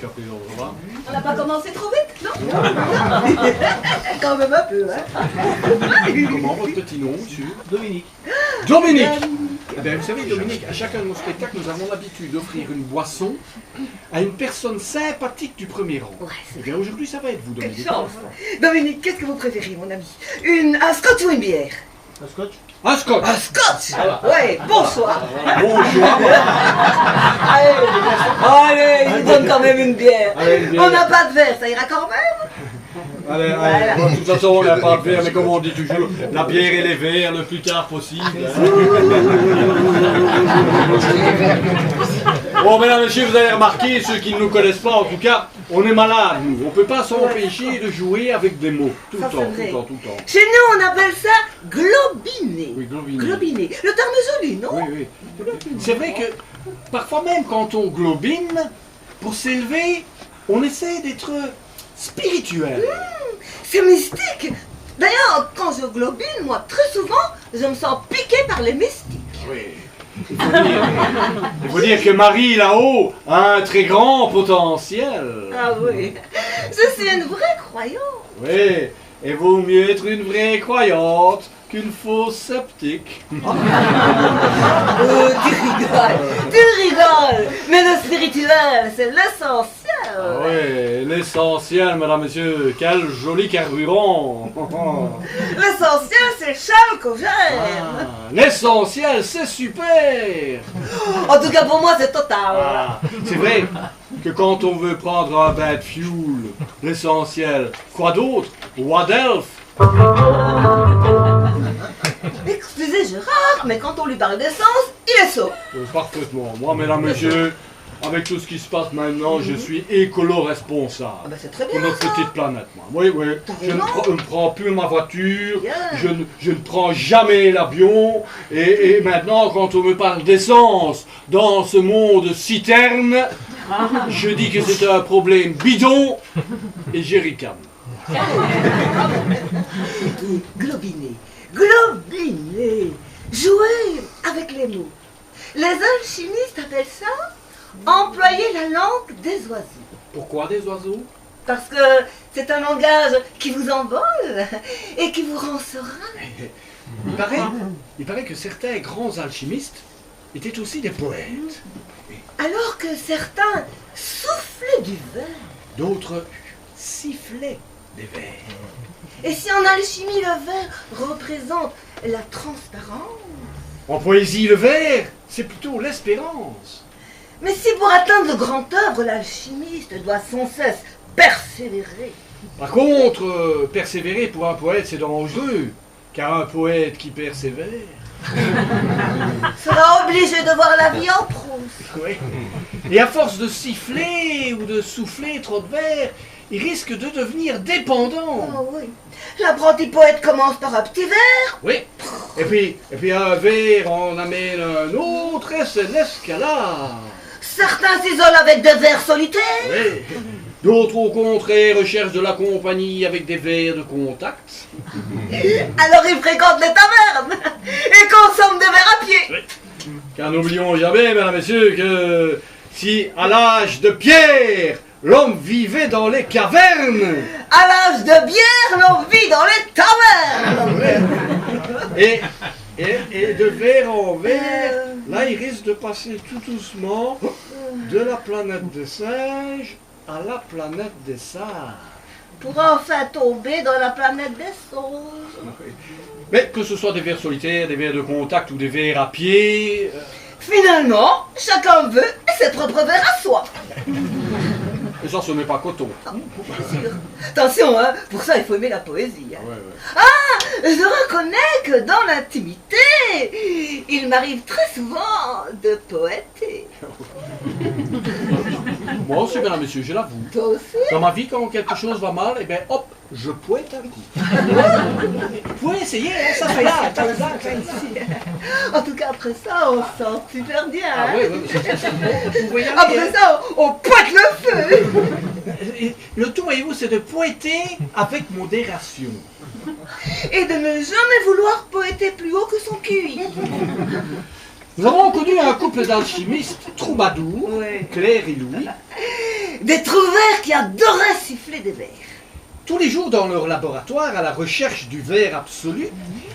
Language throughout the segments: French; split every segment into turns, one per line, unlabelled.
On n'a pas commencé trop vite, non?
Quand même un peu, hein.
Comment votre petit nom, monsieur?
Dominique.
Dominique. Eh bien, vous savez, Dominique, à chacun de nos spectacles, nous avons l'habitude d'offrir une boisson à une personne sympathique du premier rang.
Ouais,
Eh bien, aujourd'hui, ça va être vous,
quelle
Dominique.
chance. Dominique, qu'est-ce que vous préférez, mon ami? Un scotch ou une bière?
Un scotch?
Un scotch.
Un scotch. Ouais, bonsoir.
Bonjour.
Allez, il donne quand même une bière.
Allez, une bière.
On n'a pas de verre, ça ira quand même.
Allez, allez.
Voilà.
Bon, de toute façon, on n'a pas de verre, mais comme on dit toujours, la bière et les verres le plus tard possible. Bon, mesdames et messieurs, vous avez remarqué, ceux qui ne nous connaissent pas, en tout cas, on est malade, nous. On ne peut pas s'empêcher de jouer avec des mots. Tout le
Ça,
temps,
c'est
tout
vrai.
le temps, tout le temps.
Chez nous, on appelle ça globiner.
Oui, globiner.
Globiner. Le terme est joli, non?
Oui, oui. C'est vrai que parfois même quand on globine, pour s'élever, on essaie d'être spirituel.
C'est mystique. D'ailleurs, quand je globine, moi, très souvent, je me sens piqué par les mystiques.
Oui. Il faut dire que Marie, là-haut, a un très grand potentiel.
Ah oui, je suis une vraie croyante.
Oui, et vaut mieux être une vraie croyante qu'une fausse sceptique.
Oh, tu rigoles. Mais le spirituel, c'est l'essentiel.
Ah oui, l'essentiel, mesdames, messieurs, quel joli carburant.
L'essentiel, c'est Charles que j'aime.
Ah, l'essentiel, c'est super.
En tout cas, pour moi, c'est total.
Ah, c'est vrai que quand on veut prendre un bain de fuel, l'essentiel, quoi d'autre? What else?
Excusez Gérard, mais quand on lui parle d'essence, il est saut.
Parfaitement. Moi, mesdames, messieurs, avec tout ce qui se passe maintenant, je suis écolo-responsable.
Ah bah c'est très
Pour
bien
notre
ça.
petite planète, moi. Oui, oui. Je ne prends plus ma voiture,
Bien.
je ne prends jamais l'avion. Et maintenant, quand on me parle d'essence dans ce monde citerne, je dis que c'est un problème bidon et jerrycan.
Globiner, globiner, jouer avec les mots. Les alchimistes appellent ça employer la langue des oiseaux.
Pourquoi des oiseaux?
Parce que c'est un langage qui vous envole et qui vous rend serein.
Il paraît que certains grands alchimistes étaient aussi des poètes.
Alors que certains soufflaient du verre.
D'autres sifflaient des vers.
Et si en alchimie le verre représente la transparence,
En poésie, le vers, c'est plutôt l'espérance.
mais si pour atteindre de grandes œuvres, l'alchimiste doit sans cesse persévérer.
Par contre, persévérer pour un poète, c'est dangereux, car un poète qui persévère...
Sera obligé de voir la vie en prose.
Oui. Et à force de siffler ou de souffler trop de vers, il risque de devenir dépendant.
Oh oui. L'apprenti poète commence par un petit verre.
Oui. Et puis un vers en amène un autre et c'est l'escalade.
Certains s'isolent avec des vers solitaires.
Oui. D'autres, au contraire, recherchent de la compagnie avec des verres de contact.
Alors ils fréquentent les tavernes et consomment des verres à pied.
Car n'oublions jamais, mesdames et messieurs, que si à l'âge de pierre, l'homme vivait dans les cavernes,
À l'âge de bière, l'on vit dans les tavernes.
et de verre en verre, là il risque de passer tout doucement de la planète des singes à la planète des sages.
Pour enfin tomber dans la planète des sauges.
Mais que ce soit des vers solitaires, des vers de contact ou des vers à pied...
Finalement, chacun veut ses propres verres à soi.
Et ça, ce n'est pas coton.
Bien sûr. Attention, hein, pour ça il faut aimer la poésie. Hein.
Ouais, ouais.
Je reconnais que dans l'intimité, il m'arrive très souvent de poéter.
Moi aussi, mesdames et messieurs, je l'avoue.
Toi aussi?
Dans ma vie, quand quelque chose va mal, eh bien, hop, je poète un coup. Vous pouvez essayer, hein, ça fait là,
En tout cas, après ça, on se sent super bien.
Ah
hein.
oui, oui, vous voyez,
Après ça, on pointe le feu.
le tout, voyez-vous, c'est de poéter avec modération.
Et de ne jamais vouloir poéter plus haut que son QI.
Nous avons connu un couple d'alchimistes troubadours,
Ouais.
Claire et Louis,
Des trouvères qui adoraient siffler des verres.
Tous les jours dans leur laboratoire, à la recherche du verre absolu,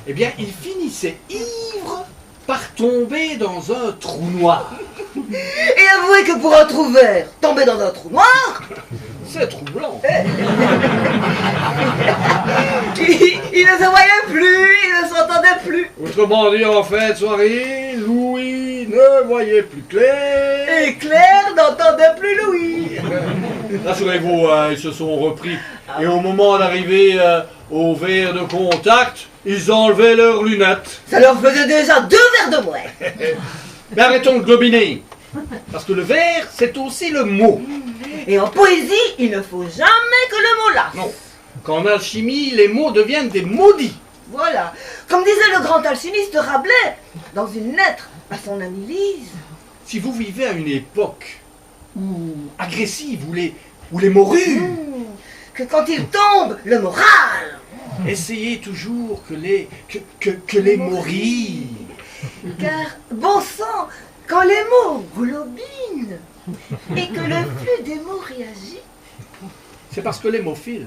eh bien, ils finissaient ivres par tomber dans un trou noir.
Et avouez que pour un trouvère, tomber dans un trou noir,
C'est troublant.
il ne se voyait plus, il ne s'entendait plus.
Autrement dit, en fin de soirée, Louis ne voyait plus clair.
Et Claire n'entendait plus Louis.
Rassurez-vous, ils se sont repris. Et au moment d'arriver au verre de contact, ils enlevaient leurs lunettes.
Ça leur faisait déjà 2 verres de moins.
Mais arrêtons de globiner. Parce que le verre, c'est aussi le mot.
Et en poésie, il ne faut jamais que le mot lasse.
Non. Qu'en alchimie, les mots deviennent des maudits.
Voilà. Comme disait le grand alchimiste Rabelais, dans une lettre à son amie Lise.
Si vous vivez à une époque où agressive, où les mots ruent,
Que quand il tombe, le moral.
essayez toujours que les mots rient.
Car, bon sang, quand les mots globinent et que le flux des mots réagit,
C'est parce que les mots filent.